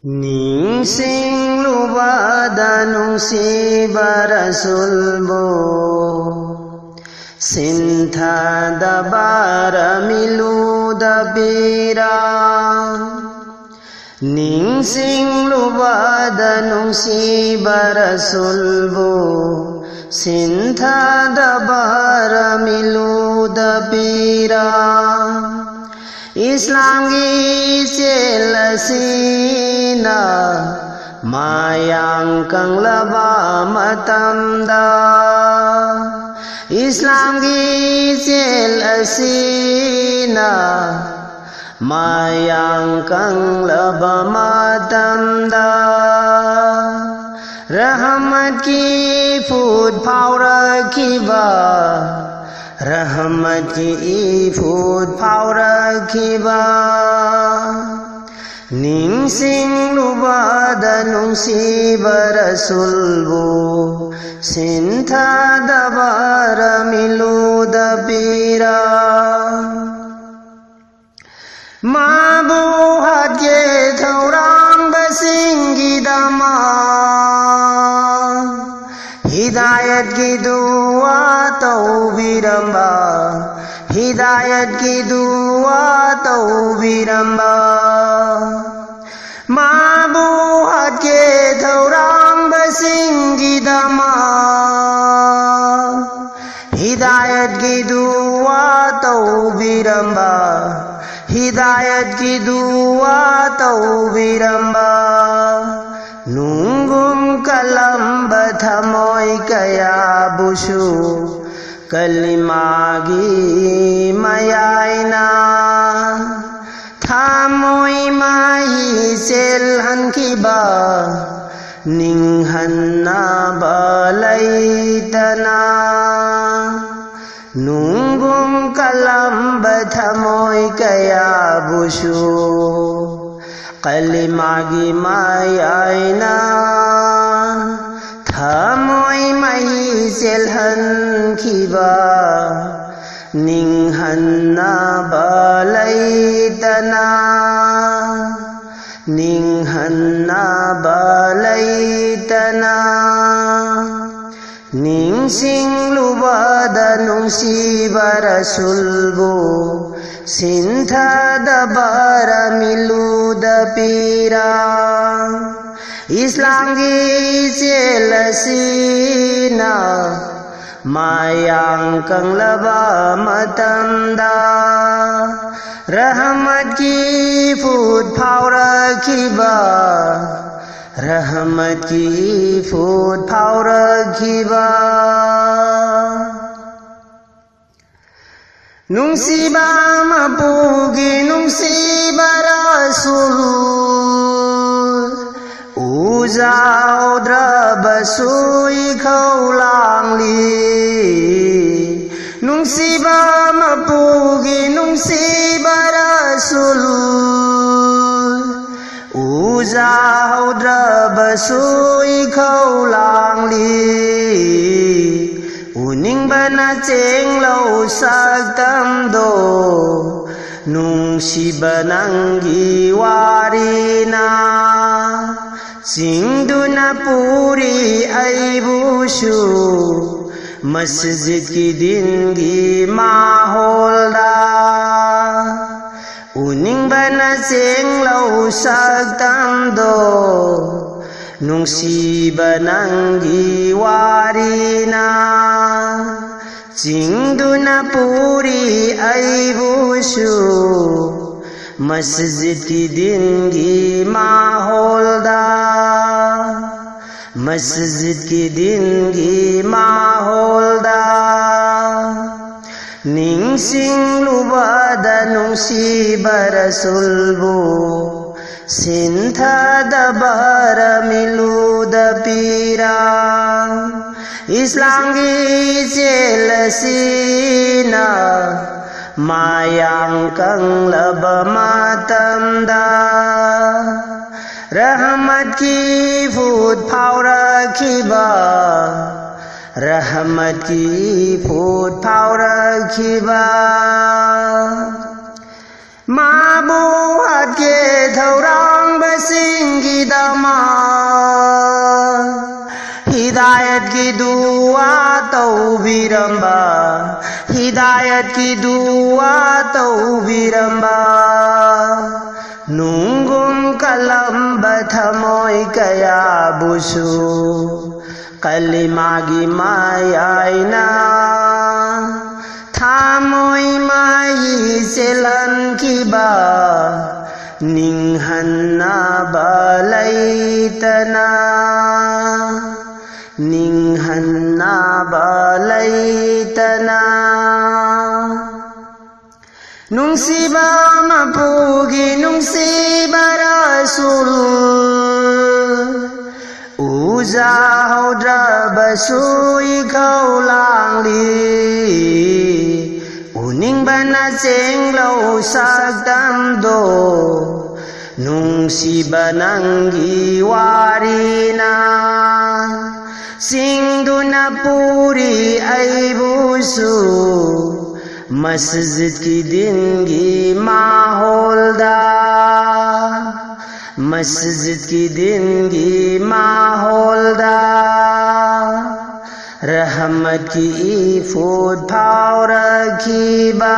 Ningsinglubada nungsiba Rasulbo Sinthada bara miluda bira Ningsinglubada nungsiba Rasulbo Sinthada bara miluda bira Islamgi selasina mayang kang laba matamda Islamgi selasina mayang kang laba matamda Rahmat ki phut phau rakhiba Rahmat ki phut phau rakhiba Ningsinglubada nungsiba Rasulbo Sinthada bara miluda bira Mabuhat ye thaurang basingidama Hidayat ki dua taubiramba Hidayat ki dua taubiramba Mabuhat ke thaurang basingidama Hidayat ki dua taubiramba Hidayat ki dua taubiramba Nunggum kalam bathamoy kaya busu Kalimagi mayaina Thamoy mahi selhan kiba Ninghan na balaitana Nunggum kalam bathamoy kaya busu Kalimagi mayaina Thamoy mahi selhan kiba Ninghan na balaitana Ninghan na balaitana Ningsinglubada nungsiba Rasulbo Sinthada bara miluda pira Islamgi selasina mayang kang laba matamda Rahmat ki phut phau rakhiba Rahmat ki phut phau rakhiba Nungsiba mapugi nungsiba Rasul Uzau drabasui khaulang li Nungsiba mapugi nungsiba Rasul Uzau drabasui khaulang li Uning bana cheng lau sak tam do Nungsiba nanggi warina Singduna puri aibusu Masjid ki dingi maholda Uning bana cheng lau sak tam do Nungsiba nanggi warina Singduna puri aibusu Masjid ki dingi maholda Masjid ki dingi maholda Ningsinglubada nungsiba Rasulbo Sinthada bara miluda pira Islamgi selasina mayang kang laba matamda Rahmat ki phut phau rakhiba Rahmat ki phut phau rakhiba Mabuhat ke thaurang basinggi की दुआ तौबिरंबा नुंगुम कलंबा थमोय कया बुसु कलिमागी मायाइना थामोय माही सेलन किबा निंहन्ना बलैतना निंहन्ना बलैतना नुंसिबा मपुगी नुंसिबा रसूल उजा हौद्रबसुई खौलांगली उनिंग बना चेंगलो sakdam do nungsiba nanggi warina singduna puri aibusu masjid ki dingi maholda masjid ki dingi maholda रहमत की फूट फाव रखी बा।